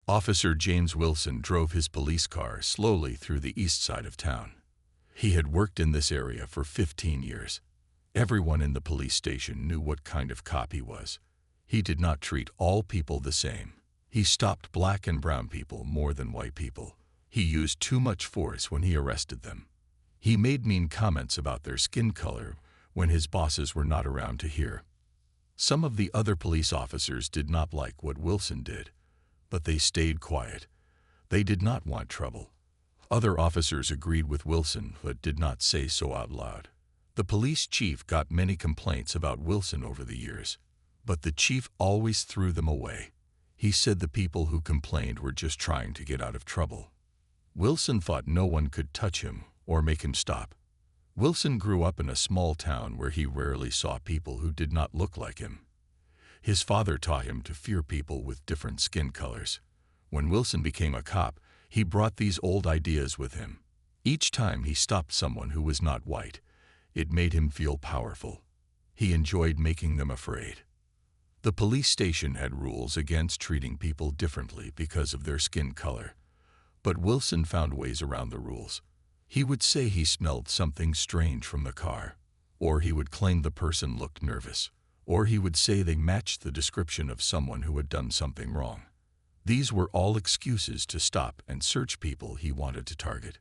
Officer James Wilson drove his police car slowly through the east side of town. He had worked in this area for 15 years. Everyone in the police station knew what kind of cop he was. He did not treat all people the same. He stopped black and brown people more than white people. He used too much force when he arrested them. He made mean comments about their skin color when his bosses were not around to hear. Some of the other police officers did not like what Wilson did, but they stayed quiet. They did not want trouble. Other officers agreed with Wilson but did not say so out loud. The police chief got many complaints about Wilson over the years, but the chief always threw them away. He said the people who complained were just trying to get out of trouble. Wilson thought no one could touch him or make him stop. Wilson grew up in a small town where he rarely saw people who did not look like him. His father taught him to fear people with different skin colors. When Wilson became a cop, he brought these old ideas with him. Each time he stopped someone who was not white, it made him feel powerful. He enjoyed making them afraid. The police station had rules against treating people differently because of their skin color, but Wilson found ways around the rules. He would say he smelled something strange from the car, or he would claim the person looked nervous, or he would say they matched the description of someone who had done something wrong. These were all excuses to stop and search people he wanted to target.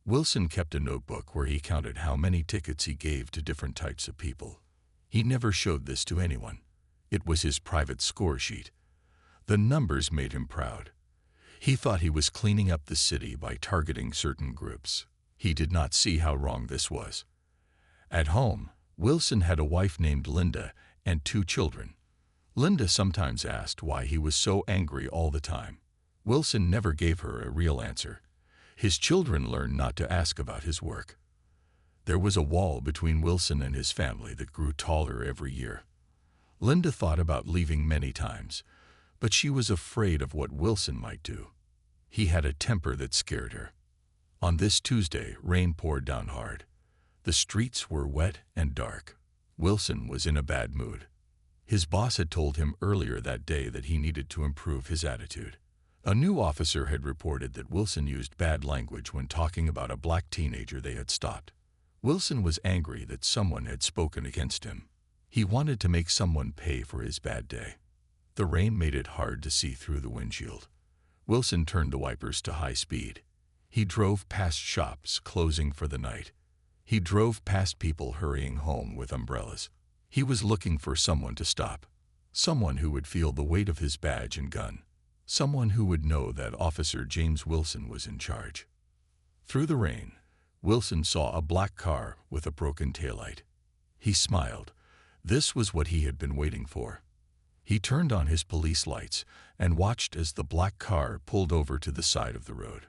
Wilson kept a notebook where he counted how many tickets he gave to different types of people. He never showed this to anyone. It was his private score sheet. The numbers made him proud. He thought he was cleaning up the city by targeting certain groups. He did not see how wrong this was. At home, Wilson had a wife named Linda and 2 children. Linda sometimes asked why he was so angry all the time. Wilson never gave her a real answer. His children learned not to ask about his work. There was a wall between Wilson and his family that grew taller every year. Linda thought about leaving many times, but she was afraid of what Wilson might do. He had a temper that scared her. On this Tuesday, rain poured down hard. The streets were wet and dark. Wilson was in a bad mood. His boss had told him earlier that day that he needed to improve his attitude. A new officer had reported that Wilson used bad language when talking about a black teenager they had stopped. Wilson was angry that someone had spoken against him. He wanted to make someone pay for his bad day. The rain made it hard to see through the windshield. Wilson turned the wipers to high speed. He drove past shops closing for the night. He drove past people hurrying home with umbrellas. He was looking for someone to stop, someone who would feel the weight of his badge and gun, someone who would know that Officer James Wilson was in charge. Through the rain, Wilson saw a black car with a broken taillight. He smiled. This was what he had been waiting for. He turned on his police lights and watched as the black car pulled over to the side of the road.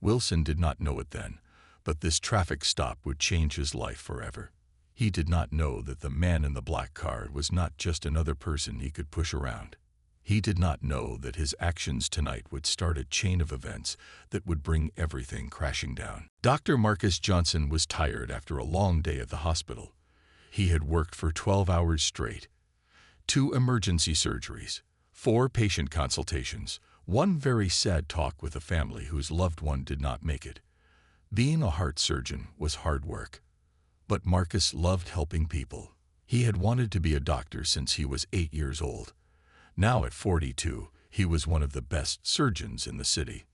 Wilson did not know it then, but this traffic stop would change his life forever. He did not know that the man in the black car was not just another person he could push around. He did not know that his actions tonight would start a chain of events that would bring everything crashing down. Dr. Marcus Johnson was tired after a long day at the hospital. He had worked for 12 hours straight. 2 emergency surgeries, 4 patient consultations, 1 very sad talk with a family whose loved one did not make it. Being a heart surgeon was hard work. But Marcus loved helping people. He had wanted to be a doctor since he was 8 years old. Now at 42, he was one of the best surgeons in the city.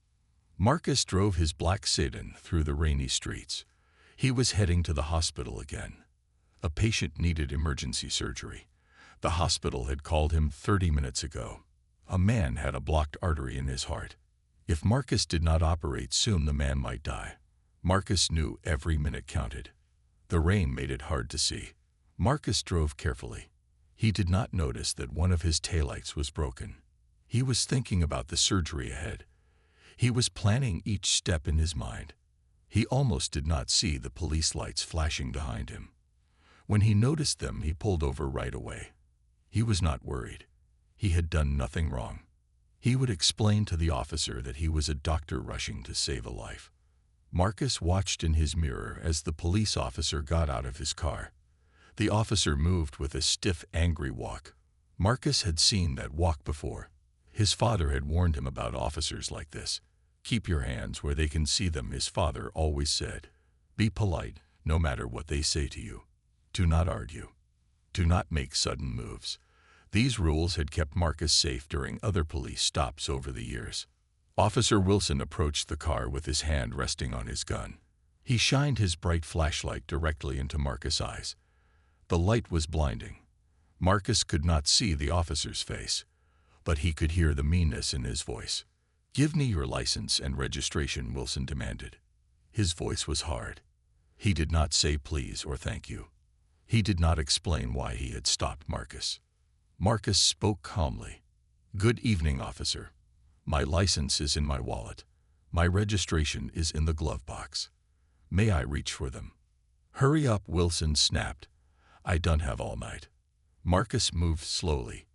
Marcus drove his black sedan through the rainy streets. He was heading to the hospital again. A patient needed emergency surgery. The hospital had called him 30 minutes ago. A man had a blocked artery in his heart. If Marcus did not operate soon, the man might die. Marcus knew every minute counted. The rain made it hard to see. Marcus drove carefully. He did not notice that one of his taillights was broken. He was thinking about the surgery ahead. He was planning each step in his mind. He almost did not see the police lights flashing behind him. When he noticed them, he pulled over right away. He was not worried. He had done nothing wrong. He would explain to the officer that he was a doctor rushing to save a life. Marcus watched in his mirror as the police officer got out of his car. The officer moved with a stiff, angry walk. Marcus had seen that walk before. His father had warned him about officers like this. Keep your hands where they can see them, his father always said. Be polite, no matter what they say to you. Do not argue. Do not make sudden moves. These rules had kept Marcus safe during other police stops over the years. Officer Wilson approached the car with his hand resting on his gun. He shined his bright flashlight directly into Marcus' eyes. The light was blinding. Marcus could not see the officer's face, but he could hear the meanness in his voice. Give me your license and registration, Wilson demanded. His voice was hard. He did not say please or thank you. He did not explain why he had stopped Marcus. Marcus spoke calmly. Good evening, officer. My license is in my wallet. My registration is in the glove box. May I reach for them? Hurry up, Wilson snapped. I don't have all night. Marcus moved slowly.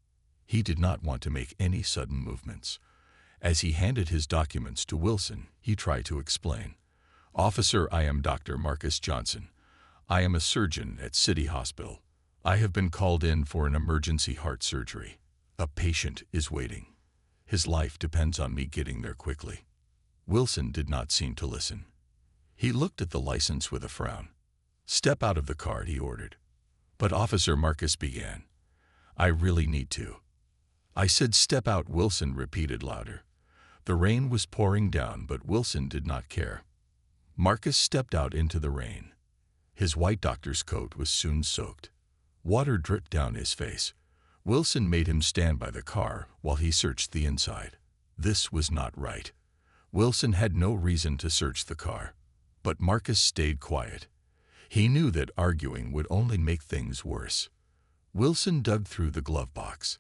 He did not want to make any sudden movements. As he handed his documents to Wilson, he tried to explain. Officer, I am Dr. Marcus Johnson. I am a surgeon at City Hospital. I have been called in for an emergency heart surgery. A patient is waiting. His life depends on me getting there quickly. Wilson did not seem to listen. He looked at the license with a frown. Step out of the car, he ordered. But Officer, Marcus began. I really need to. I said step out, Wilson repeated louder. The rain was pouring down, but Wilson did not care. Marcus stepped out into the rain. His white doctor's coat was soon soaked. Water dripped down his face. Wilson made him stand by the car while he searched the inside. This was not right. Wilson had no reason to search the car. But Marcus stayed quiet. He knew that arguing would only make things worse. Wilson dug through the glove box.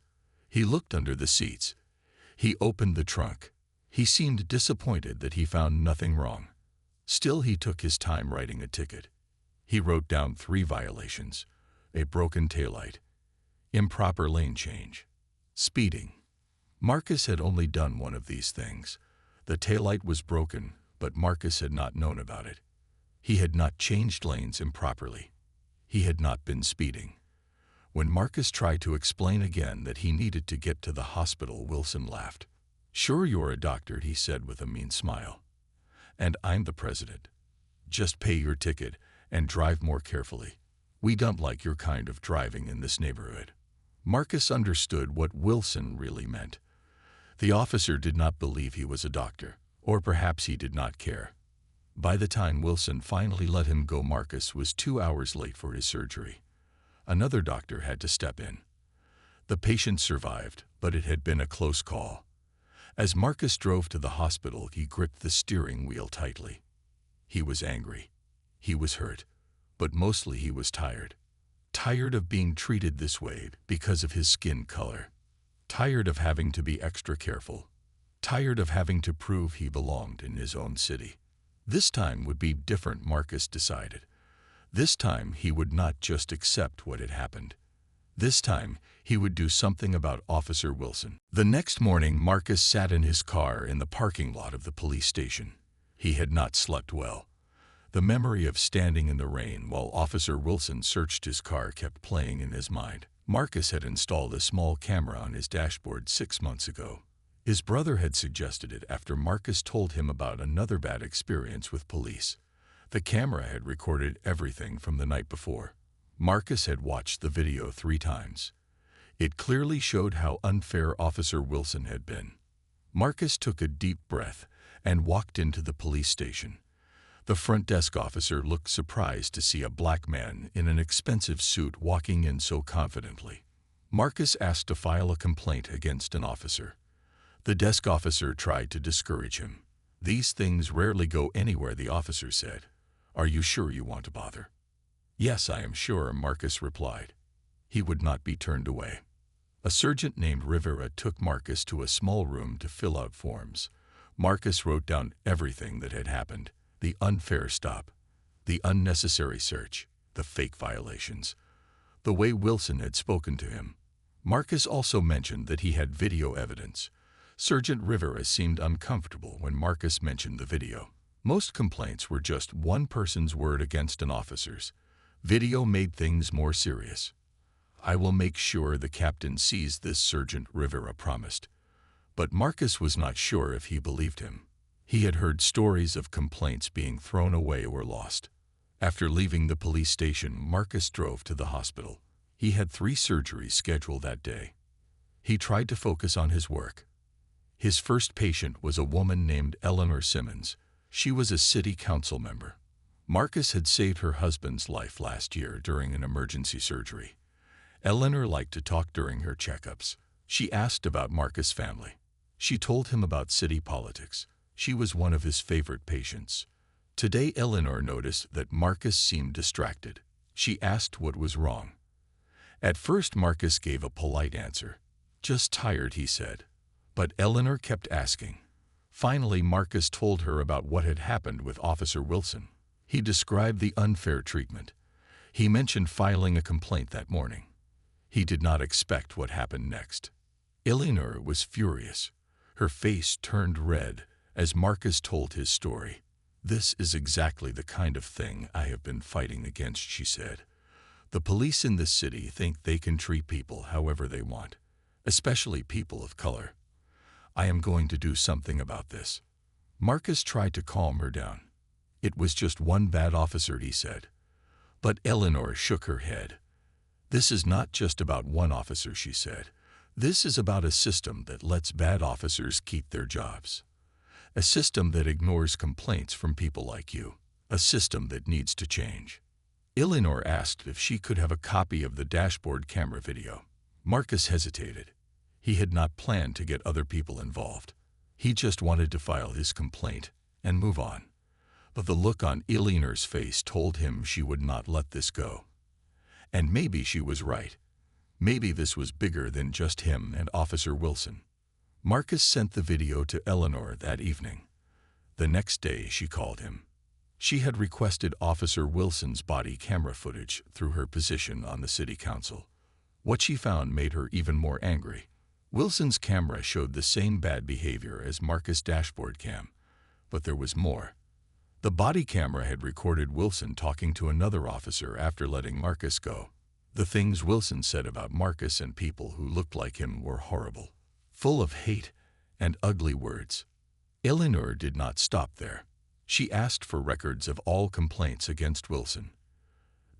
He looked under the seats. He opened the trunk. He seemed disappointed that he found nothing wrong. Still, he took his time writing a ticket. He wrote down 3 violations: a broken taillight, improper lane change, speeding. Marcus had only done one of these things. The taillight was broken, but Marcus had not known about it. He had not changed lanes improperly. He had not been speeding. When Marcus tried to explain again that he needed to get to the hospital, Wilson laughed. Sure, you're a doctor, he said with a mean smile. And I'm the president. Just pay your ticket and drive more carefully. We don't like your kind of driving in this neighborhood. Marcus understood what Wilson really meant. The officer did not believe he was a doctor, or perhaps he did not care. By the time Wilson finally let him go, Marcus was 2 hours late for his surgery. Another doctor had to step in. The patient survived, but it had been a close call. As Marcus drove to the hospital, he gripped the steering wheel tightly. He was angry. He was hurt. But mostly he was tired. Tired of being treated this way because of his skin color. Tired of having to be extra careful. Tired of having to prove he belonged in his own city. This time would be different, Marcus decided. This time he would not just accept what had happened. This time he would do something about Officer Wilson. The next morning, Marcus sat in his car in the parking lot of the police station. He had not slept well. The memory of standing in the rain while Officer Wilson searched his car kept playing in his mind. Marcus had installed a small camera on his dashboard 6 months ago. His brother had suggested it after Marcus told him about another bad experience with police. The camera had recorded everything from the night before. Marcus had watched the video 3 times. It clearly showed how unfair Officer Wilson had been. Marcus took a deep breath and walked into the police station. The front desk officer looked surprised to see a black man in an expensive suit walking in so confidently. Marcus asked to file a complaint against an officer. The desk officer tried to discourage him. These things rarely go anywhere, the officer said. Are you sure you want to bother? Yes, I am sure, Marcus replied. He would not be turned away. A sergeant named Rivera took Marcus to a small room to fill out forms. Marcus wrote down everything that had happened. The unfair stop, the unnecessary search, the fake violations, the way Wilson had spoken to him. Marcus also mentioned that he had video evidence. Sergeant Rivera seemed uncomfortable when Marcus mentioned the video. Most complaints were just one person's word against an officer's. Video made things more serious. I will make sure the captain sees this, Sergeant Rivera promised. But Marcus was not sure if he believed him. He had heard stories of complaints being thrown away or lost. After leaving the police station, Marcus drove to the hospital. He had 3 surgeries scheduled that day. He tried to focus on his work. His first patient was a woman named Eleanor Simmons. She was a city council member. Marcus had saved her husband's life last year during an emergency surgery. Eleanor liked to talk during her checkups. She asked about Marcus' family. She told him about city politics. She was one of his favorite patients. Today, Eleanor noticed that Marcus seemed distracted. She asked what was wrong. At first, Marcus gave a polite answer. "Just tired," he said. But Eleanor kept asking. Finally, Marcus told her about what had happened with Officer Wilson. He described the unfair treatment. He mentioned filing a complaint that morning. He did not expect what happened next. Eleanor was furious. Her face turned red as Marcus told his story. "This is exactly the kind of thing I have been fighting against," she said. "The police in this city think they can treat people however they want, especially people of color. I am going to do something about this." Marcus tried to calm her down. "It was just one bad officer," he said. But Eleanor shook her head. "This is not just about one officer," she said. "This is about a system that lets bad officers keep their jobs. A system that ignores complaints from people like you. A system that needs to change." Eleanor asked if she could have a copy of the dashboard camera video. Marcus hesitated. He had not planned to get other people involved. He just wanted to file his complaint and move on. But the look on Eleanor's face told him she would not let this go. And maybe she was right. Maybe this was bigger than just him and Officer Wilson. Marcus sent the video to Eleanor that evening. The next day, she called him. She had requested Officer Wilson's body camera footage through her position on the city council. What she found made her even more angry. Wilson's camera showed the same bad behavior as Marcus' dashboard cam, but there was more. The body camera had recorded Wilson talking to another officer after letting Marcus go. The things Wilson said about Marcus and people who looked like him were horrible, full of hate and ugly words. Eleanor did not stop there. She asked for records of all complaints against Wilson.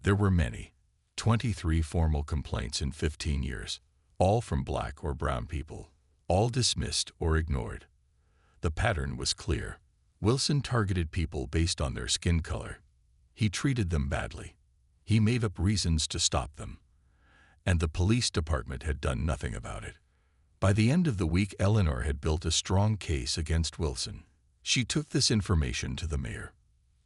There were many, 23 formal complaints in 15 years, all from black or brown people, all dismissed or ignored. The pattern was clear. Wilson targeted people based on their skin color. He treated them badly. He made up reasons to stop them. And the police department had done nothing about it. By the end of the week, Eleanor had built a strong case against Wilson. She took this information to the mayor.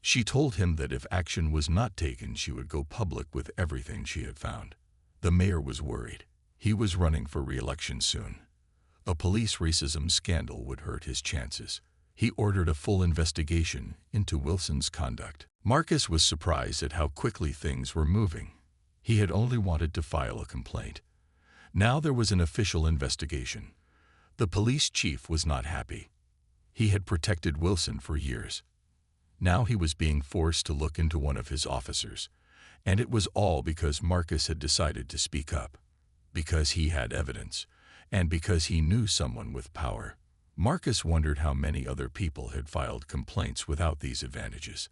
She told him that if action was not taken, she would go public with everything she had found. The mayor was worried. He was running for re-election soon. A police racism scandal would hurt his chances. He ordered a full investigation into Wilson's conduct. Marcus was surprised at how quickly things were moving. He had only wanted to file a complaint. Now there was an official investigation. The police chief was not happy. He had protected Wilson for years. Now he was being forced to look into one of his officers. And it was all because Marcus had decided to speak up. Because he had evidence. And because he knew someone with power. Marcus wondered how many other people had filed complaints without these advantages.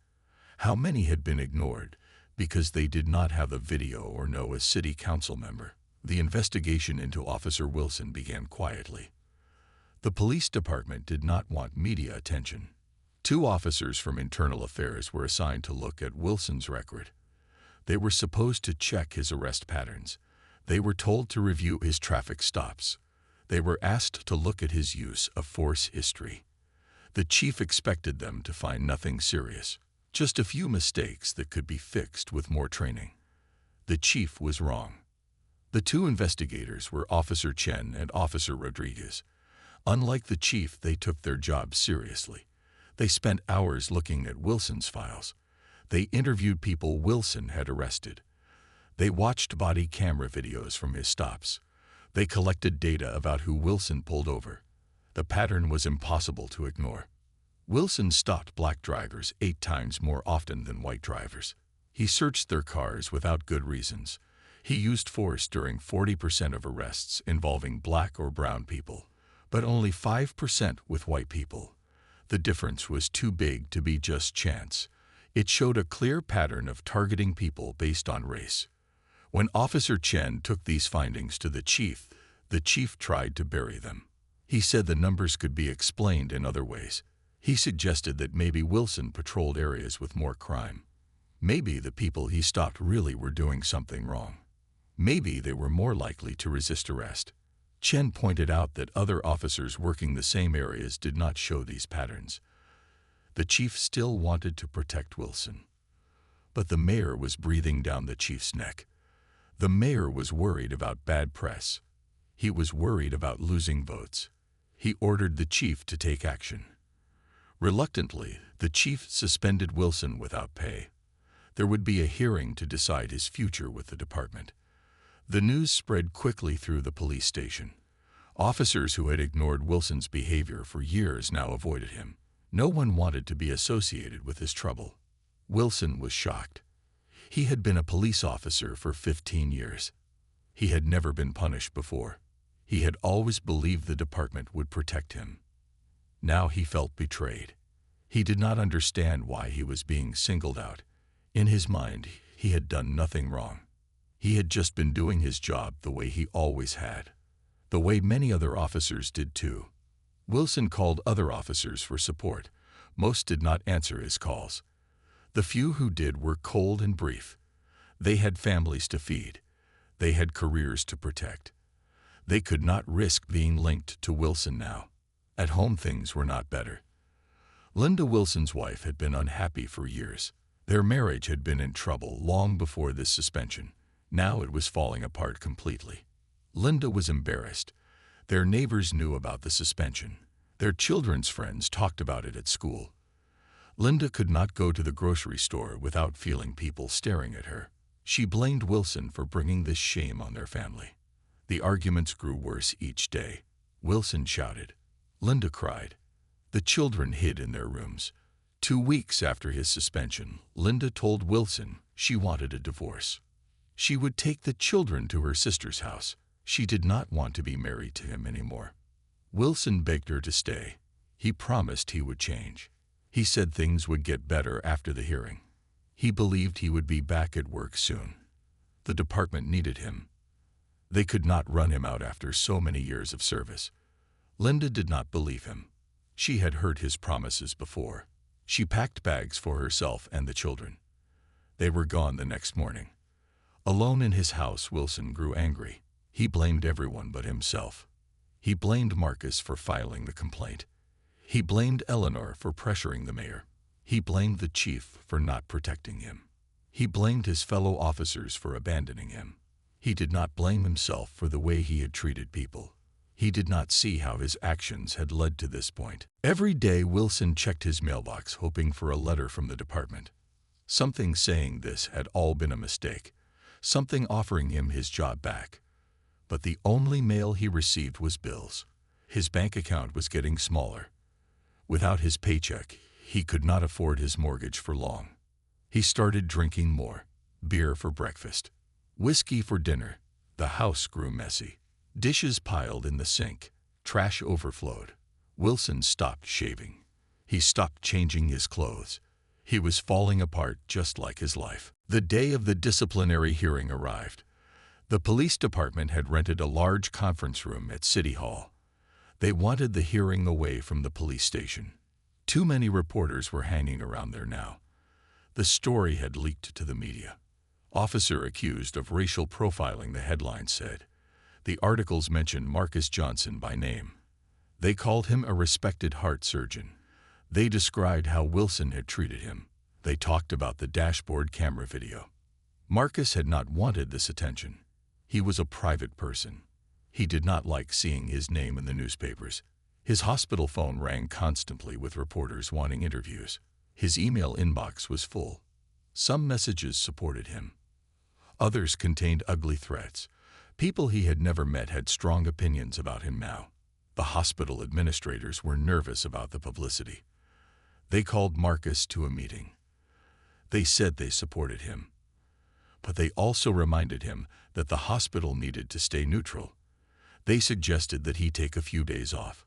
How many had been ignored because they did not have a video or know a city council member. The investigation into Officer Wilson began quietly. The police department did not want media attention. 2 officers from Internal Affairs were assigned to look at Wilson's record. They were supposed to check his arrest patterns. They were told to review his traffic stops. They were asked to look at his use of force history. The chief expected them to find nothing serious, just a few mistakes that could be fixed with more training. The chief was wrong. The 2 investigators were Officer Chen and Officer Rodriguez. Unlike the chief, they took their job seriously. They spent hours looking at Wilson's files. They interviewed people Wilson had arrested. They watched body camera videos from his stops. They collected data about who Wilson pulled over. The pattern was impossible to ignore. Wilson stopped black drivers 8 times more often than white drivers. He searched their cars without good reasons. He used force during 40% of arrests involving black or brown people. but only 5% with white people. The difference was too big to be just chance. It showed a clear pattern of targeting people based on race. When Officer Chen took these findings to the chief tried to bury them. He said the numbers could be explained in other ways. He suggested that maybe Wilson patrolled areas with more crime. Maybe the people he stopped really were doing something wrong. Maybe they were more likely to resist arrest. Chen pointed out that other officers working the same areas did not show these patterns. The chief still wanted to protect Wilson. But the mayor was breathing down the chief's neck. The mayor was worried about bad press. He was worried about losing votes. He ordered the chief to take action. Reluctantly, the chief suspended Wilson without pay. There would be a hearing to decide his future with the department. The news spread quickly through the police station. Officers who had ignored Wilson's behavior for years now avoided him. No one wanted to be associated with his trouble. Wilson was shocked. He had been a police officer for 15 years. He had never been punished before. He had always believed the department would protect him. Now he felt betrayed. He did not understand why he was being singled out. In his mind, he had done nothing wrong. He had just been doing his job the way he always had. The way many other officers did too. Wilson called other officers for support. Most did not answer his calls. The few who did were cold and brief. They had families to feed. They had careers to protect. They could not risk being linked to Wilson now. At home things were not better. Linda Wilson's wife had been unhappy for years. Their marriage had been in trouble long before this suspension. Now it was falling apart completely. Linda was embarrassed. Their neighbors knew about the suspension. Their children's friends talked about it at school. Linda could not go to the grocery store without feeling people staring at her. She blamed Wilson for bringing this shame on their family. The arguments grew worse each day. Wilson shouted. Linda cried. The children hid in their rooms. 2 weeks after his suspension, Linda told Wilson she wanted a divorce. She would take the children to her sister's house. She did not want to be married to him anymore. Wilson begged her to stay. He promised he would change. He said things would get better after the hearing. He believed he would be back at work soon. The department needed him. They could not run him out after so many years of service. Linda did not believe him. She had heard his promises before. She packed bags for herself and the children. They were gone the next morning. Alone in his house, Wilson grew angry. He blamed everyone but himself. He blamed Marcus for filing the complaint. He blamed Eleanor for pressuring the mayor. He blamed the chief for not protecting him. He blamed his fellow officers for abandoning him. He did not blame himself for the way he had treated people. He did not see how his actions had led to this point. Every day, Wilson checked his mailbox hoping for a letter from the department. Something saying this had all been a mistake. Something offering him his job back. But the only mail he received was bills. His bank account was getting smaller. Without his paycheck, he could not afford his mortgage for long. He started drinking more. Beer for breakfast. Whiskey for dinner. The house grew messy. Dishes piled in the sink. Trash overflowed. Wilson stopped shaving. He stopped changing his clothes. He was falling apart just like his life. The day of the disciplinary hearing arrived. The police department had rented a large conference room at City Hall. They wanted the hearing away from the police station. Too many reporters were hanging around there now. The story had leaked to the media. Officer accused of racial profiling, the headline said. The articles mentioned Marcus Johnson by name. They called him a respected heart surgeon. They described how Wilson had treated him. They talked about the dashboard camera video. Marcus had not wanted this attention. He was a private person. He did not like seeing his name in the newspapers. His hospital phone rang constantly with reporters wanting interviews. His email inbox was full. Some messages supported him. Others contained ugly threats. People he had never met had strong opinions about him now. The hospital administrators were nervous about the publicity. They called Marcus to a meeting. They said they supported him. But they also reminded him that the hospital needed to stay neutral. They suggested that he take a few days off.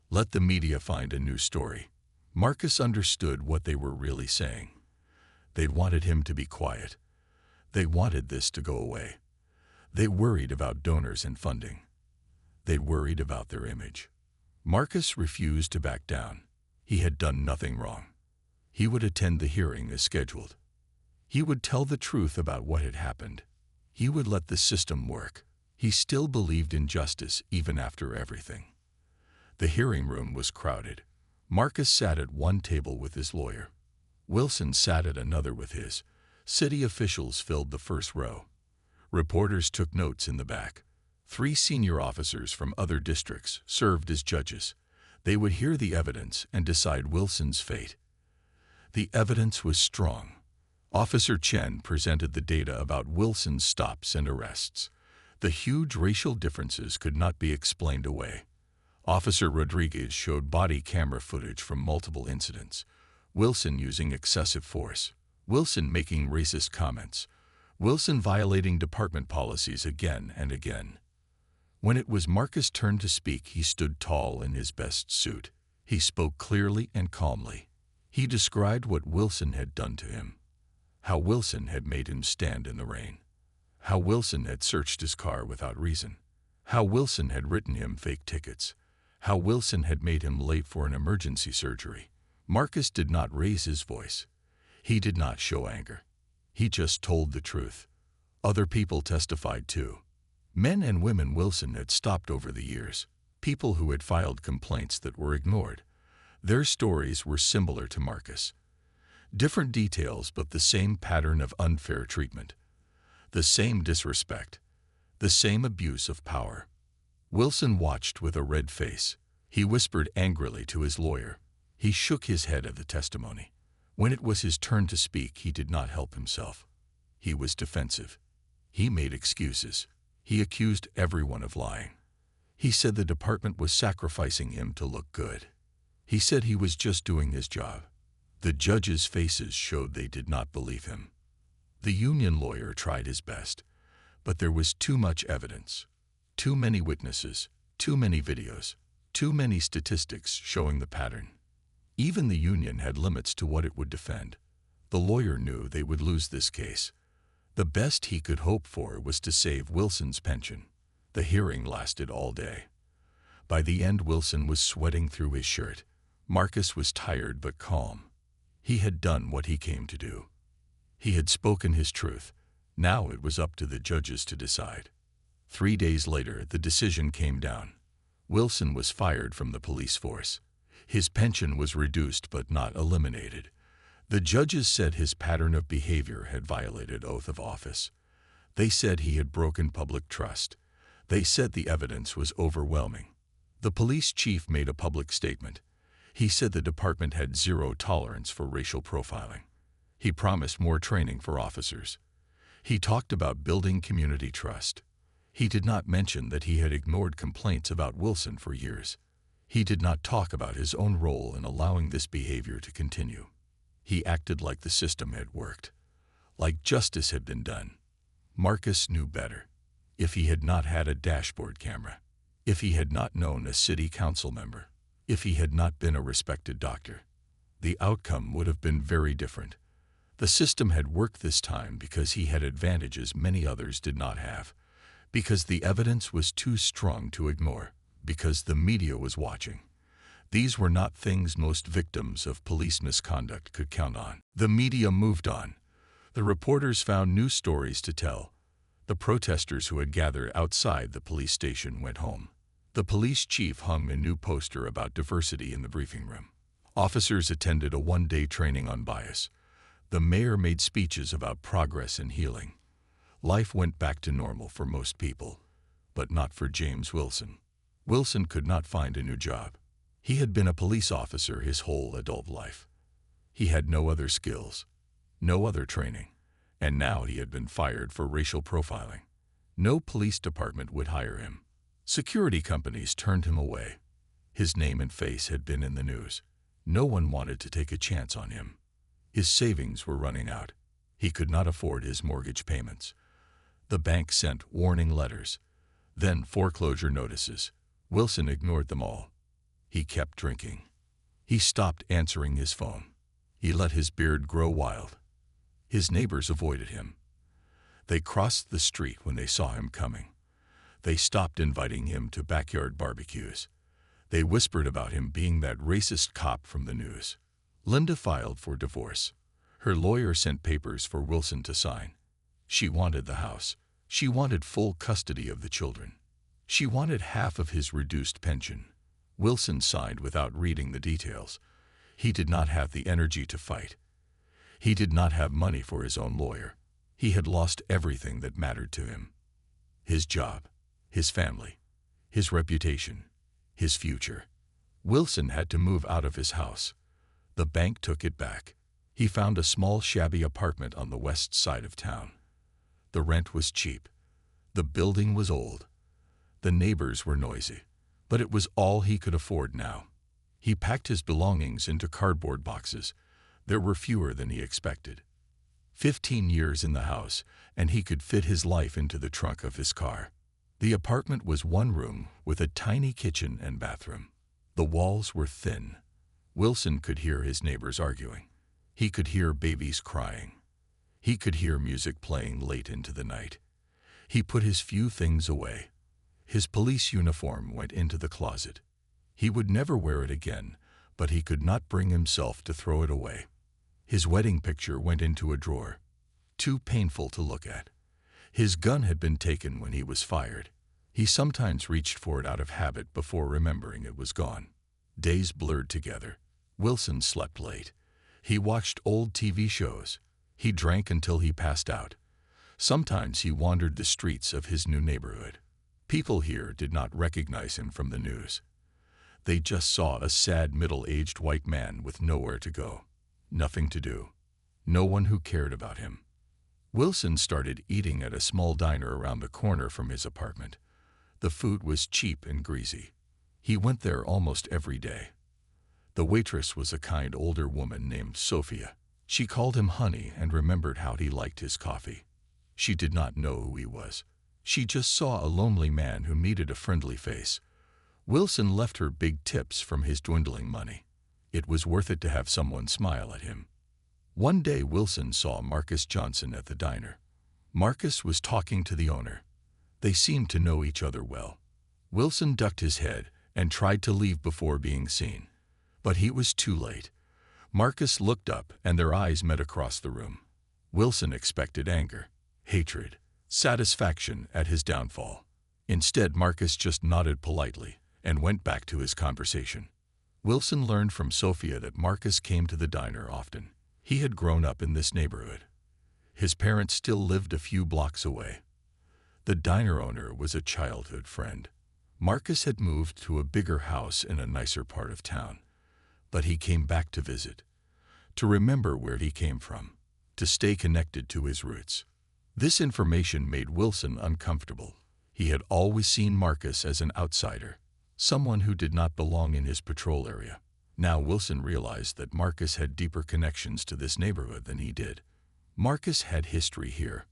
Let the media find a new story. Marcus understood what they were really saying. They wanted him to be quiet. They wanted this to go away. They worried about donors and funding. They worried about their image. Marcus refused to back down. He had done nothing wrong. He would attend the hearing as scheduled. He would tell the truth about what had happened. He would let the system work. He still believed in justice even after everything. The hearing room was crowded. Marcus sat at one table with his lawyer. Wilson sat at another with his. City officials filled the first row. Reporters took notes in the back. 3 senior officers from other districts served as judges. They would hear the evidence and decide Wilson's fate. The evidence was strong. Officer Chen presented the data about Wilson's stops and arrests. The huge racial differences could not be explained away. Officer Rodriguez showed body camera footage from multiple incidents. Wilson using excessive force. Wilson making racist comments. Wilson violating department policies again and again. When it was Marcus' turn to speak, he stood tall in his best suit. He spoke clearly and calmly. He described what Wilson had done to him. How Wilson had made him stand in the rain. How Wilson had searched his car without reason. How Wilson had written him fake tickets. How Wilson had made him late for an emergency surgery. Marcus did not raise his voice. He did not show anger. He just told the truth. Other people testified too. Men and women Wilson had stopped over the years. People who had filed complaints that were ignored. Their stories were similar to Marcus. Different details, but the same pattern of unfair treatment. The same disrespect. The same abuse of power. Wilson watched with a red face. He whispered angrily to his lawyer. He shook his head at the testimony. When it was his turn to speak, he did not help himself. He was defensive. He made excuses. He accused everyone of lying. He said the department was sacrificing him to look good. He said he was just doing his job. The judges' faces showed they did not believe him. The union lawyer tried his best, but there was too much evidence, too many witnesses, too many videos, too many statistics showing the pattern. Even the union had limits to what it would defend. The lawyer knew they would lose this case. The best he could hope for was to save Wilson's pension. The hearing lasted all day. By the end, Wilson was sweating through his shirt. Marcus was tired but calm. He had done what he came to do. He had spoken his truth. Now it was up to the judges to decide. 3 days later, the decision came down. Wilson was fired from the police force. His pension was reduced but not eliminated. The judges said his pattern of behavior had violated oath of office. They said he had broken public trust. They said the evidence was overwhelming. The police chief made a public statement. He said the department had zero tolerance for racial profiling. He promised more training for officers. He talked about building community trust. He did not mention that he had ignored complaints about Wilson for years. He did not talk about his own role in allowing this behavior to continue. He acted like the system had worked, like justice had been done. Marcus knew better. If he had not had a dashboard camera, if he had not known a city council member, if he had not been a respected doctor, the outcome would have been very different. The system had worked this time because he had advantages many others did not have, because the evidence was too strong to ignore, because the media was watching. These were not things most victims of police misconduct could count on. The media moved on. The reporters found new stories to tell. The protesters who had gathered outside the police station went home. The police chief hung a new poster about diversity in the briefing room. Officers attended a one-day training on bias. The mayor made speeches about progress and healing. Life went back to normal for most people, but not for James Wilson. Wilson could not find a new job. He had been a police officer his whole adult life. He had no other skills, no other training, and now he had been fired for racial profiling. No police department would hire him. Security companies turned him away. His name and face had been in the news. No one wanted to take a chance on him. His savings were running out. He could not afford his mortgage payments. The bank sent warning letters. Then foreclosure notices. Wilson ignored them all. He kept drinking. He stopped answering his phone. He let his beard grow wild. His neighbors avoided him. They crossed the street when they saw him coming. They stopped inviting him to backyard barbecues. They whispered about him being that racist cop from the news. Linda filed for divorce. Her lawyer sent papers for Wilson to sign. She wanted the house. She wanted full custody of the children. She wanted half of his reduced pension. Wilson signed without reading the details. He did not have the energy to fight. He did not have money for his own lawyer. He had lost everything that mattered to him. His job, his family, his reputation, his future. Wilson had to move out of his house. The bank took it back. He found a small shabby apartment on the west side of town. The rent was cheap. The building was old. The neighbors were noisy. But it was all he could afford now. He packed his belongings into cardboard boxes. There were fewer than he expected. 15 years in the house, and he could fit his life into the trunk of his car. The apartment was one room with a tiny kitchen and bathroom. The walls were thin. Wilson could hear his neighbors arguing. He could hear babies crying. He could hear music playing late into the night. He put his few things away. His police uniform went into the closet. He would never wear it again, but he could not bring himself to throw it away. His wedding picture went into a drawer. Too painful to look at. His gun had been taken when he was fired. He sometimes reached for it out of habit before remembering it was gone. Days blurred together. Wilson slept late. He watched old TV shows. He drank until he passed out. Sometimes he wandered the streets of his new neighborhood. People here did not recognize him from the news. They just saw a sad middle-aged white man with nowhere to go, nothing to do, no one who cared about him. Wilson started eating at a small diner around the corner from his apartment. The food was cheap and greasy. He went there almost every day. The waitress was a kind older woman named Sophia. She called him honey and remembered how he liked his coffee. She did not know who he was. She just saw a lonely man who needed a friendly face. Wilson left her big tips from his dwindling money. It was worth it to have someone smile at him. One day Wilson saw Marcus Johnson at the diner. Marcus was talking to the owner. They seemed to know each other well. Wilson ducked his head and tried to leave before being seen. But he was too late. Marcus looked up and their eyes met across the room. Wilson expected anger, hatred, satisfaction at his downfall. Instead, Marcus just nodded politely and went back to his conversation. Wilson learned from Sophia that Marcus came to the diner often. He had grown up in this neighborhood. His parents still lived a few blocks away. The diner owner was a childhood friend. Marcus had moved to a bigger house in a nicer part of town. But he came back to visit, to remember where he came from, to stay connected to his roots. This information made Wilson uncomfortable. He had always seen Marcus as an outsider, someone who did not belong in his patrol area. Now Wilson realized that Marcus had deeper connections to this neighborhood than he did. Marcus had history here.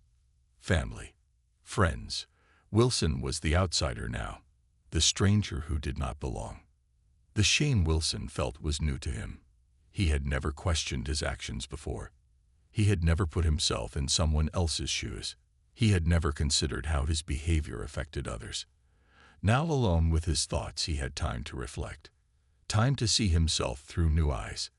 Family. Friends. Wilson was the outsider now, the stranger who did not belong. The shame Wilson felt was new to him. He had never questioned his actions before. He had never put himself in someone else's shoes. He had never considered how his behavior affected others. Now alone with his thoughts, he had time to reflect. Time to see himself through new eyes.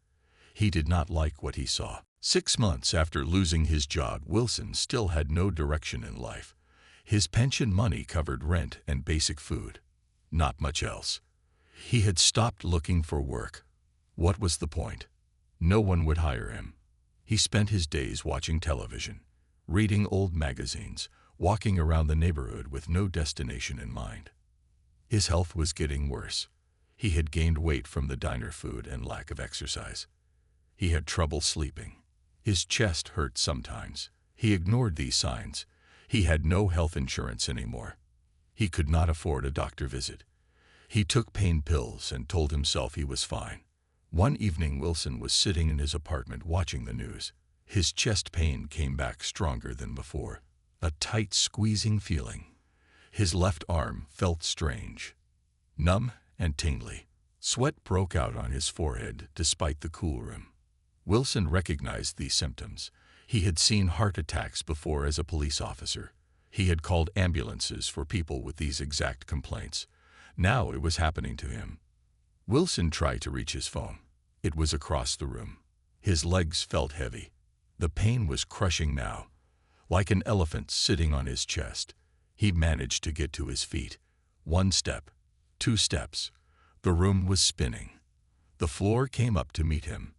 He did not like what he saw. 6 months after losing his job, Wilson still had no direction in life. His pension money covered rent and basic food. Not much else. He had stopped looking for work. What was the point? No one would hire him. He spent his days watching television, reading old magazines, walking around the neighborhood with no destination in mind. His health was getting worse. He had gained weight from the diner food and lack of exercise. He had trouble sleeping. His chest hurt sometimes. He ignored these signs. He had no health insurance anymore. He could not afford a doctor visit. He took pain pills and told himself he was fine. One evening, Wilson was sitting in his apartment watching the news. His chest pain came back stronger than before, a tight, squeezing feeling. His left arm felt strange, numb and tingly. Sweat broke out on his forehead despite the cool room. Wilson recognized these symptoms. He had seen heart attacks before as a police officer. He had called ambulances for people with these exact complaints. Now it was happening to him. Wilson tried to reach his phone. It was across the room. His legs felt heavy. The pain was crushing now, like an elephant sitting on his chest. He managed to get to his feet. 1 step, 2 steps. The room was spinning. The floor came up to meet him.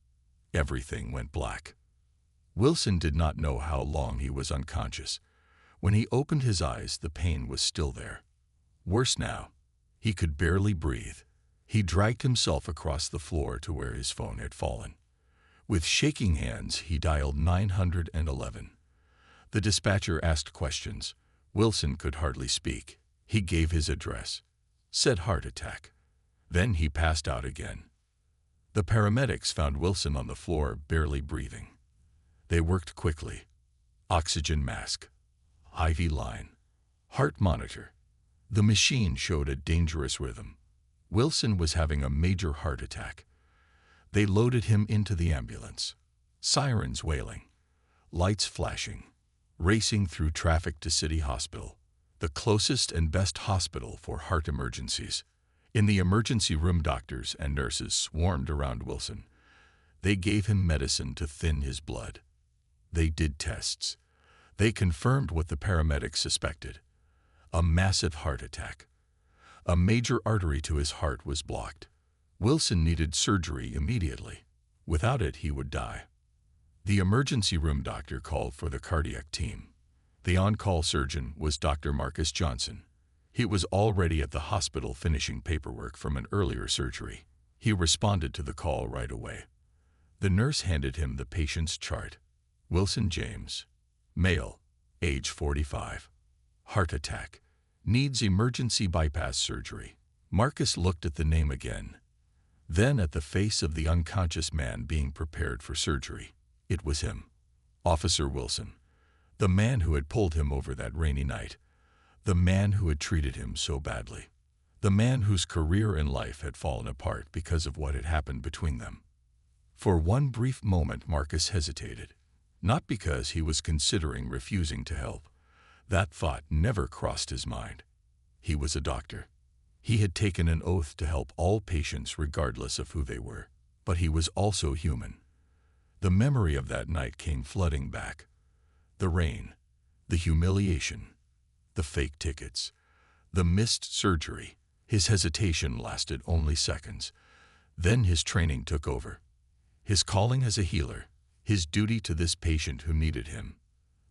Everything went black. Wilson did not know how long he was unconscious. When he opened his eyes, the pain was still there. Worse now, he could barely breathe. He dragged himself across the floor to where his phone had fallen. With shaking hands, he dialed 911. The dispatcher asked questions. Wilson could hardly speak. He gave his address, said heart attack. Then he passed out again. The paramedics found Wilson on the floor, barely breathing. They worked quickly. Oxygen mask, IV line, heart monitor. The machine showed a dangerous rhythm. Wilson was having a major heart attack. They loaded him into the ambulance. Sirens wailing, lights flashing, racing through traffic to City Hospital, the closest and best hospital for heart emergencies. In the emergency room, doctors and nurses swarmed around Wilson. They gave him medicine to thin his blood. They did tests. They confirmed what the paramedics suspected: a massive heart attack. A major artery to his heart was blocked. Wilson needed surgery immediately. Without it, he would die. The emergency room doctor called for the cardiac team. The on-call surgeon was Dr. Marcus Johnson. He was already at the hospital finishing paperwork from an earlier surgery. He responded to the call right away. The nurse handed him the patient's chart. Wilson James, male, age 45, heart attack, needs emergency bypass surgery. Marcus looked at the name again, then at the face of the unconscious man being prepared for surgery. It was him, Officer Wilson, the man who had pulled him over that rainy night, the man who had treated him so badly, the man whose career and life had fallen apart because of what had happened between them. For one brief moment, Marcus hesitated, not because he was considering refusing to help. That thought never crossed his mind. He was a doctor. He had taken an oath to help all patients regardless of who they were. But he was also human. The memory of that night came flooding back. The rain, the humiliation, the fake tickets, the missed surgery. His hesitation lasted only seconds. Then his training took over. His calling as a healer, his duty to this patient who needed him.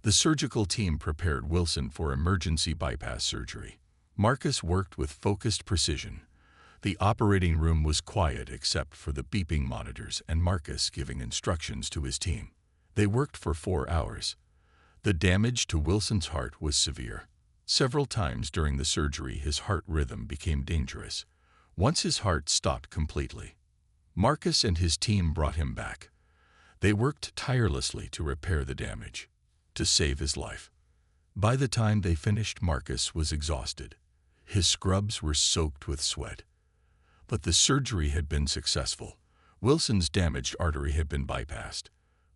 The surgical team prepared Wilson for emergency bypass surgery. Marcus worked with focused precision. The operating room was quiet except for the beeping monitors and Marcus giving instructions to his team. They worked for 4 hours. The damage to Wilson's heart was severe. Several times during the surgery, his heart rhythm became dangerous. Once his heart stopped completely. Marcus and his team brought him back. They worked tirelessly to repair the damage, to save his life. By the time they finished, Marcus was exhausted. His scrubs were soaked with sweat. But the surgery had been successful. Wilson's damaged artery had been bypassed.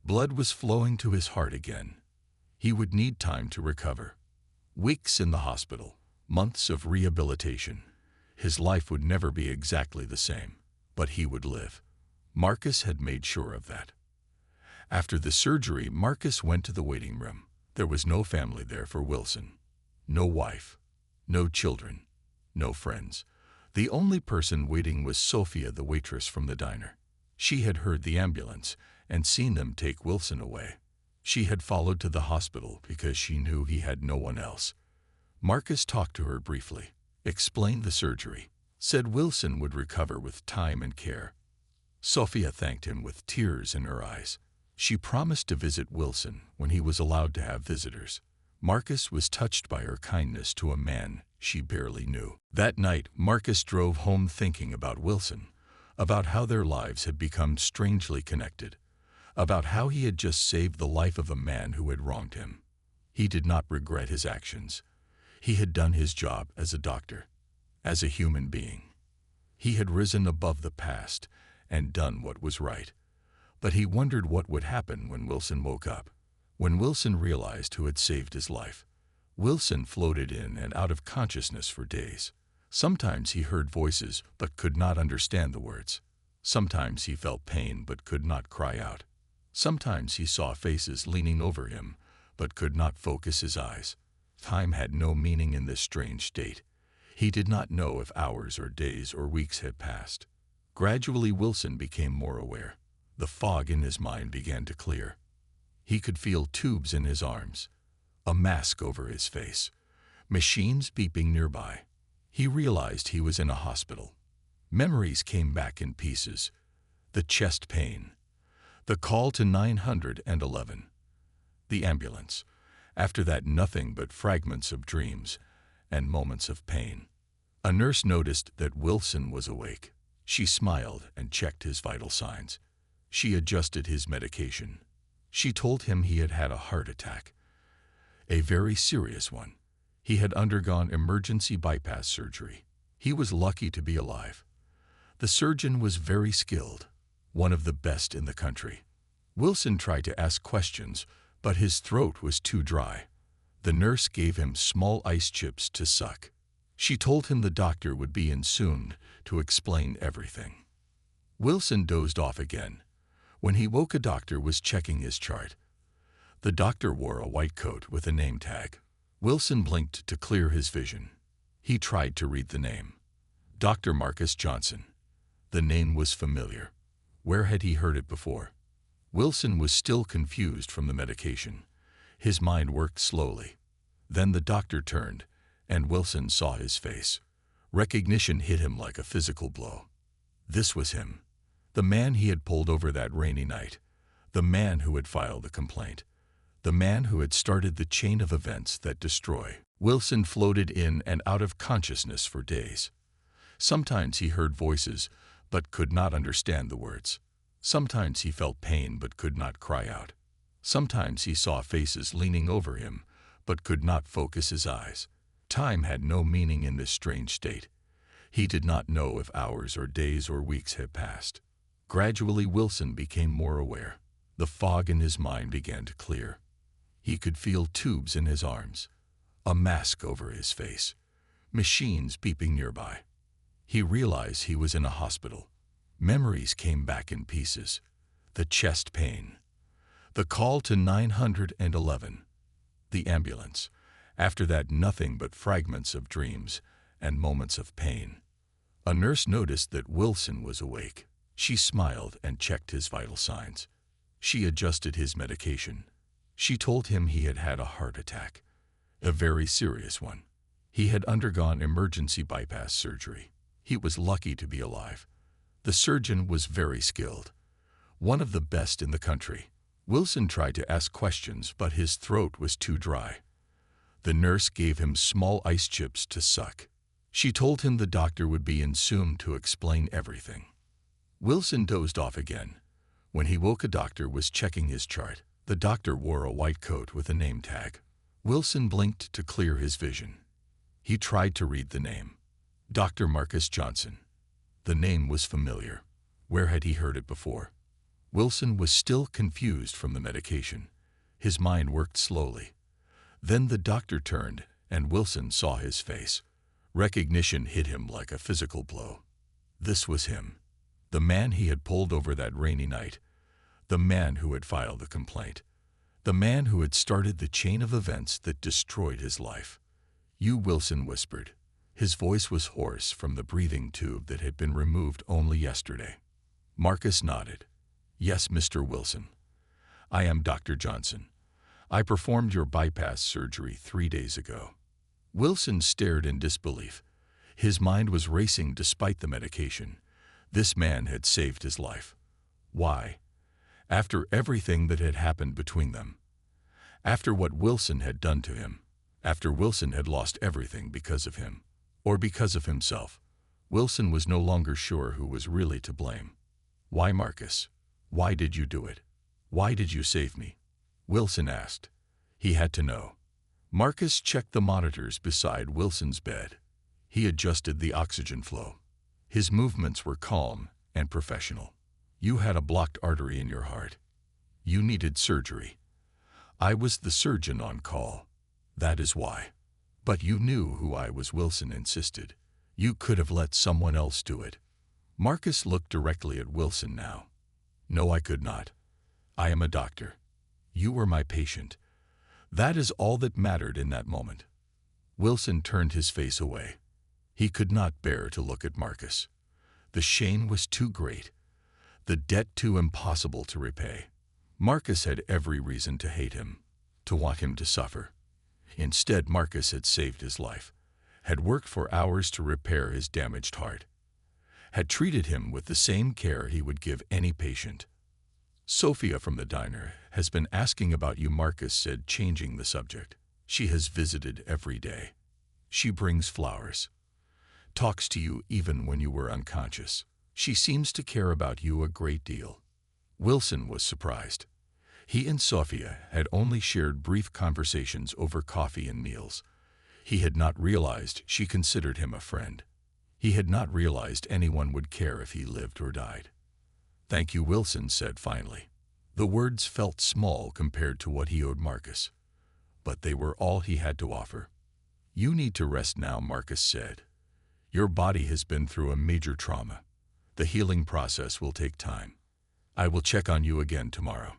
Blood was flowing to his heart again. He would need time to recover. Weeks in the hospital, months of rehabilitation. His life would never be exactly the same, but he would live. Marcus had made sure of that. After the surgery, Marcus went to the waiting room. There was no family there for Wilson. No wife, no children, no friends. The only person waiting was Sophia, the waitress from the diner. She had heard the ambulance and seen them take Wilson away. She had followed to the hospital because she knew he had no one else. Marcus talked to her briefly, explained the surgery, said Wilson would recover with time and care. Sophia thanked him with tears in her eyes. She promised to visit Wilson when he was allowed to have visitors. Marcus was touched by her kindness to a man she barely knew. That night, Marcus drove home thinking about Wilson, about how their lives had become strangely connected, about how he had just saved the life of a man who had wronged him. He did not regret his actions. He had done his job as a doctor, as a human being. He had risen above the past and done what was right. But he wondered what would happen when Wilson woke up. When Wilson realized who had saved his life, Wilson floated in and out of consciousness for days. Sometimes he heard voices but could not understand the words. Sometimes he felt pain but could not cry out. Sometimes he saw faces leaning over him but could not focus his eyes. Time had no meaning in this strange state. He did not know if hours or days or weeks had passed. Gradually, Wilson became more aware. The fog in his mind began to clear. He could feel tubes in his arms, a mask over his face, machines beeping nearby. He realized he was in a hospital. Memories came back in pieces. The chest pain, the call to 911, the ambulance. After that, nothing but fragments of dreams and moments of pain. A nurse noticed that Wilson was awake. She smiled and checked his vital signs. She adjusted his medication. She told him he had had a heart attack, a very serious one. He had undergone emergency bypass surgery. He was lucky to be alive. The surgeon was very skilled, one of the best in the country. Wilson tried to ask questions, but his throat was too dry. The nurse gave him small ice chips to suck. She told him the doctor would be in soon to explain everything. Wilson dozed off again. When he woke, a doctor was checking his chart. The doctor wore a white coat with a name tag. Wilson blinked to clear his vision. He tried to read the name. Dr. Marcus Johnson. The name was familiar. Where had he heard it before? Wilson was still confused from the medication. His mind worked slowly. Then the doctor turned, and Wilson saw his face. Recognition hit him like a physical blow. This was him. The man he had pulled over that rainy night. The man who had filed the complaint. The man who had started the chain of events that destroy. Wilson floated in and out of consciousness for days. Sometimes he heard voices, but could not understand the words. Sometimes he felt pain but could not cry out. Sometimes he saw faces leaning over him, but could not focus his eyes. Time had no meaning in this strange state. He did not know if hours or days or weeks had passed. Gradually, Wilson became more aware. The fog in his mind began to clear. He could feel tubes in his arms, a mask over his face, machines beeping nearby. He realized he was in a hospital. Memories came back in pieces. The chest pain, the call to 911, the ambulance. After that, nothing but fragments of dreams and moments of pain. A nurse noticed that Wilson was awake. She smiled and checked his vital signs. She adjusted his medication. She told him he had had a heart attack, a very serious one. He had undergone emergency bypass surgery. He was lucky to be alive. The surgeon was very skilled, one of the best in the country. Wilson tried to ask questions, but his throat was too dry. The nurse gave him small ice chips to suck. She told him the doctor would be in soon to explain everything. Wilson dozed off again. When he woke, a doctor was checking his chart. The doctor wore a white coat with a name tag. Wilson blinked to clear his vision. He tried to read the name. Dr. Marcus Johnson. The name was familiar. Where had he heard it before? Wilson was still confused from the medication. His mind worked slowly. Then the doctor turned, and Wilson saw his face. Recognition hit him like a physical blow. This was him. The man he had pulled over that rainy night. The man who had filed the complaint. The man who had started the chain of events that destroyed his life. "You," Wilson whispered. His voice was hoarse from the breathing tube that had been removed only yesterday. Marcus nodded. "Yes, Mr. Wilson. I am Dr. Johnson. I performed your bypass surgery 3 days ago." Wilson stared in disbelief. His mind was racing despite the medication. This man had saved his life. Why? After everything that had happened between them. After what Wilson had done to him. After Wilson had lost everything because of him. Or because of himself. Wilson was no longer sure who was really to blame. "Why, Marcus? Why did you do it? Why did you save me?" Wilson asked. He had to know. Marcus checked the monitors beside Wilson's bed. He adjusted the oxygen flow. His movements were calm and professional. "You had a blocked artery in your heart. You needed surgery. I was the surgeon on call. That is why." "But you knew who I was," Wilson insisted. "You could have let someone else do it." Marcus looked directly at Wilson now. "No, I could not. I am a doctor. You were my patient. That is all that mattered in that moment." Wilson turned his face away. He could not bear to look at Marcus. The shame was too great, the debt too impossible to repay. Marcus had every reason to hate him, to want him to suffer. Instead, Marcus had saved his life, had worked for hours to repair his damaged heart, had treated him with the same care he would give any patient. "Sophia from the diner has been asking about you," Marcus said, changing the subject. "She has visited every day. She brings flowers, talks to you even when you were unconscious. She seems to care about you a great deal." Wilson was surprised. He and Sophia had only shared brief conversations over coffee and meals. He had not realized she considered him a friend. He had not realized anyone would care if he lived or died. "Thank you," Wilson said finally. The words felt small compared to what he owed Marcus, but they were all he had to offer. "You need to rest now," Marcus said. "Your body has been through a major trauma. The healing process will take time. I will check on you again tomorrow."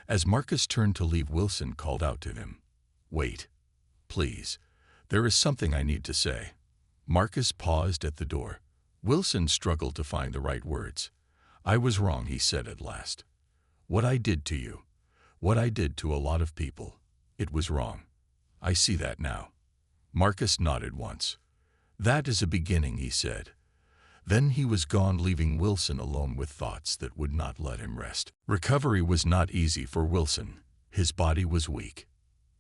As Marcus turned to leave, Wilson called out to him, "Wait, please. There is something I need to say." Marcus paused at the door. Wilson struggled to find the right words. "I was wrong," he said at last. "What I did to you, what I did to a lot of people, it was wrong. I see that now." Marcus nodded once. "That is a beginning," he said. Then he was gone, leaving Wilson alone with thoughts that would not let him rest. Recovery was not easy for Wilson. His body was weak,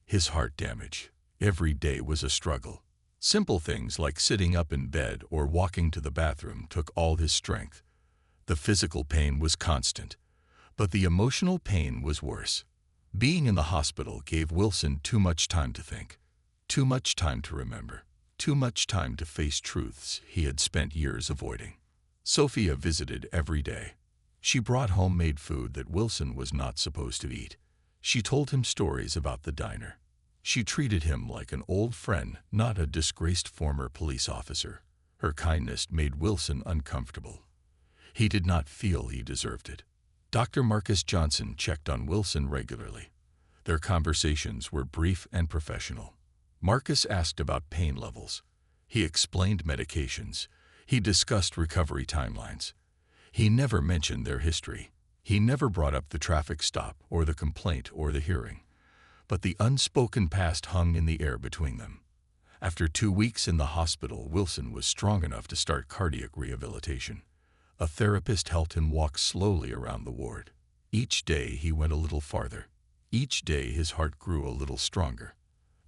his heart damaged. Every day was a struggle. Simple things like sitting up in bed or walking to the bathroom took all his strength. The physical pain was constant, but the emotional pain was worse. Being in the hospital gave Wilson too much time to think, too much time to remember, too much time to face truths he had spent years avoiding. Sophia visited every day. She brought homemade food that Wilson was not supposed to eat. She told him stories about the diner. She treated him like an old friend, not a disgraced former police officer. Her kindness made Wilson uncomfortable. He did not feel he deserved it. Dr. Marcus Johnson checked on Wilson regularly. Their conversations were brief and professional. Marcus asked about pain levels. He explained medications. He discussed recovery timelines. He never mentioned their history. He never brought up the traffic stop or the complaint or the hearing. But the unspoken past hung in the air between them. After 2 weeks in the hospital, Wilson was strong enough to start cardiac rehabilitation. A therapist helped him walk slowly around the ward. Each day he went a little farther. Each day his heart grew a little stronger.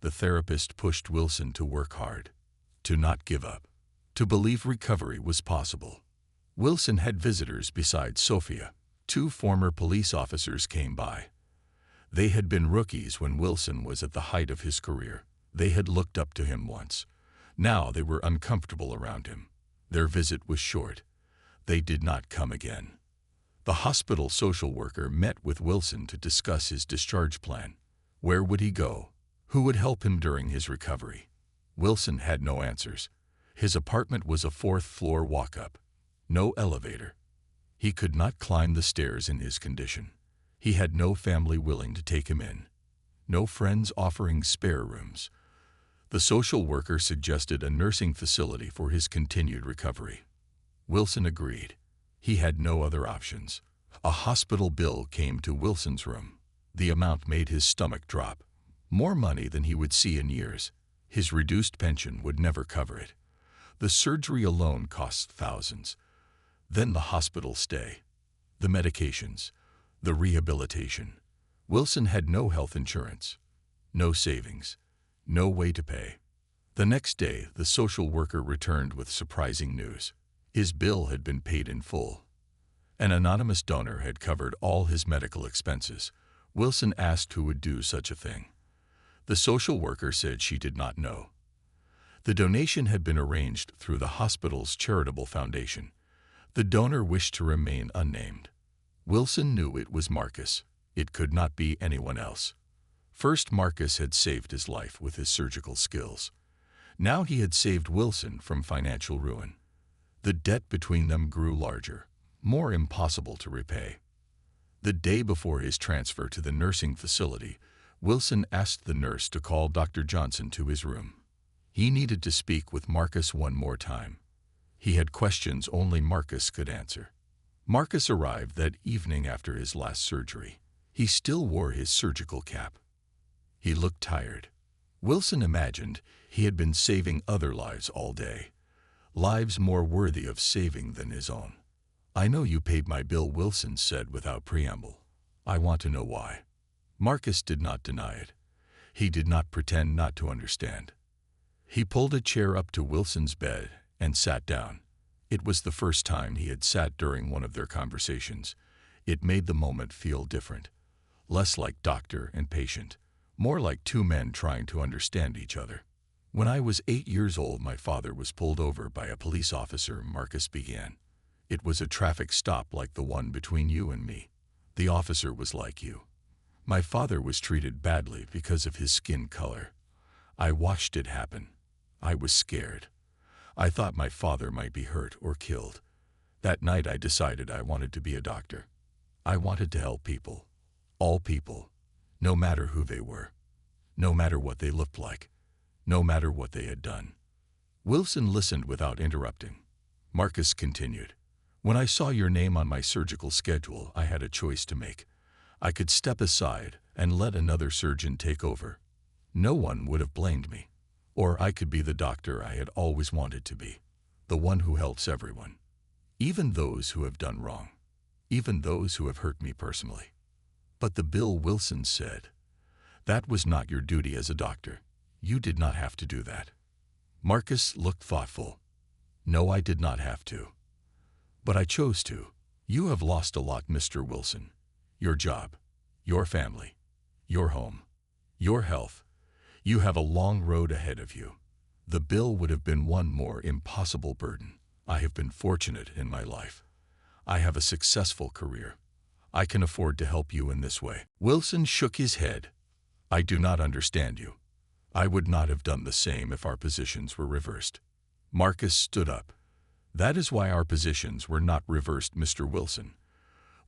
The therapist pushed Wilson to work hard, to not give up, to believe recovery was possible. Wilson had visitors besides Sophia. 2 former police officers came by. They had been rookies when Wilson was at the height of his career. They had looked up to him once. Now they were uncomfortable around him. Their visit was short. They did not come again. The hospital social worker met with Wilson to discuss his discharge plan. Where would he go? Who would help him during his recovery? Wilson had no answers. His apartment was a 4th-floor walk-up. No elevator. He could not climb the stairs in his condition. He had no family willing to take him in. No friends offering spare rooms. The social worker suggested a nursing facility for his continued recovery. Wilson agreed. He had no other options. A hospital bill came to Wilson's room. The amount made his stomach drop. More money than he would see in years. His reduced pension would never cover it. The surgery alone cost thousands. Then the hospital stay, the medications, the rehabilitation. Wilson had no health insurance, no savings, no way to pay. The next day, the social worker returned with surprising news. His bill had been paid in full. An anonymous donor had covered all his medical expenses. Wilson asked who would do such a thing. The social worker said she did not know. The donation had been arranged through the hospital's charitable foundation. The donor wished to remain unnamed. Wilson knew it was Marcus. It could not be anyone else. First, Marcus had saved his life with his surgical skills. Now he had saved Wilson from financial ruin. The debt between them grew larger, more impossible to repay. The day before his transfer to the nursing facility, Wilson asked the nurse to call Dr. Johnson to his room. He needed to speak with Marcus one more time. He had questions only Marcus could answer. Marcus arrived that evening after his last surgery. He still wore his surgical cap. He looked tired. Wilson imagined he had been saving other lives all day, lives more worthy of saving than his own. "I know you paid my bill," Wilson said without preamble. "I want to know why." Marcus did not deny it. He did not pretend not to understand. He pulled a chair up to Wilson's bed and sat down. It was the first time he had sat during one of their conversations. It made the moment feel different, less like doctor and patient, more like two men trying to understand each other. "When I was 8 years old, my father was pulled over by a police officer," Marcus began. "It was a traffic stop like the one between you and me. The officer was like you. My father was treated badly because of his skin color. I watched it happen. I was scared. I thought my father might be hurt or killed. That night I decided I wanted to be a doctor. I wanted to help people. All people. No matter who they were. No matter what they looked like. No matter what they had done." Wilson listened without interrupting. Marcus continued. "When I saw your name on my surgical schedule, I had a choice to make. I could step aside and let another surgeon take over. No one would have blamed me. Or I could be the doctor I had always wanted to be, the one who helps everyone, even those who have done wrong, even those who have hurt me personally." "But the bill," Wilson said. "That was not your duty as a doctor. You did not have to do that." Marcus looked thoughtful. "No, I did not have to. But I chose to. You have lost a lot, Mr. Wilson. Your job, your family, your home, your health. You have a long road ahead of you. The bill would have been one more impossible burden. I have been fortunate in my life. I have a successful career. I can afford to help you in this way." Wilson shook his head. "I do not understand you. I would not have done the same if our positions were reversed." Marcus stood up. "That is why our positions were not reversed, Mr. Wilson.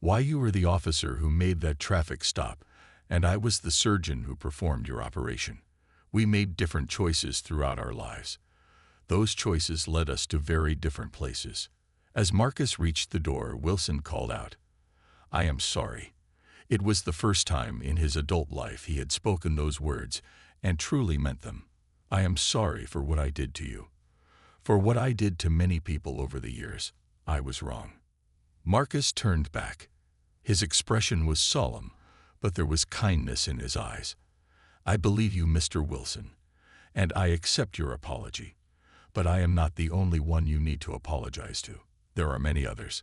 Why you were the officer who made that traffic stop, and I was the surgeon who performed your operation. We made different choices throughout our lives. Those choices led us to very different places." As Marcus reached the door, Wilson called out, "I am sorry." It was the first time in his adult life he had spoken those words and truly meant them. "I am sorry for what I did to you. For what I did to many people over the years. I was wrong." Marcus turned back. His expression was solemn, but there was kindness in his eyes. "I believe you, Mr. Wilson, and I accept your apology. But I am not the only one you need to apologize to. There are many others."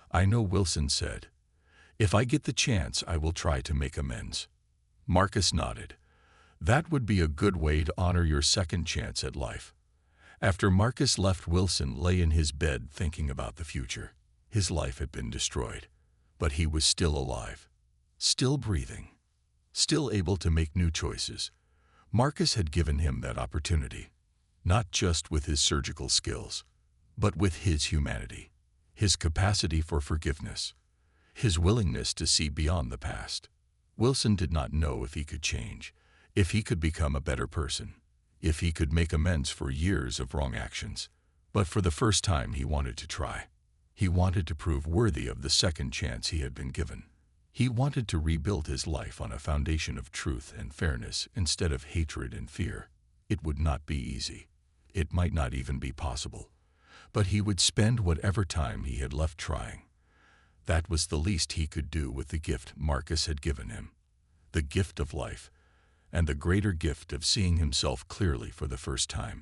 "I know," Wilson said. "If I get the chance, I will try to make amends." Marcus nodded. "That would be a good way to honor your second chance at life." After Marcus left, Wilson lay in his bed thinking about the future. His life had been destroyed, but he was still alive, still breathing, still able to make new choices. Marcus had given him that opportunity, not just with his surgical skills, but with his humanity, his capacity for forgiveness, his willingness to see beyond the past. Wilson did not know if he could change, if he could become a better person, if he could make amends for years of wrong actions. But for the first time he wanted to try. He wanted to prove worthy of the second chance he had been given. He wanted to rebuild his life on a foundation of truth and fairness instead of hatred and fear. It would not be easy. It might not even be possible. But he would spend whatever time he had left trying. That was the least he could do with the gift Marcus had given him, the gift of life, and the greater gift of seeing himself clearly for the first time.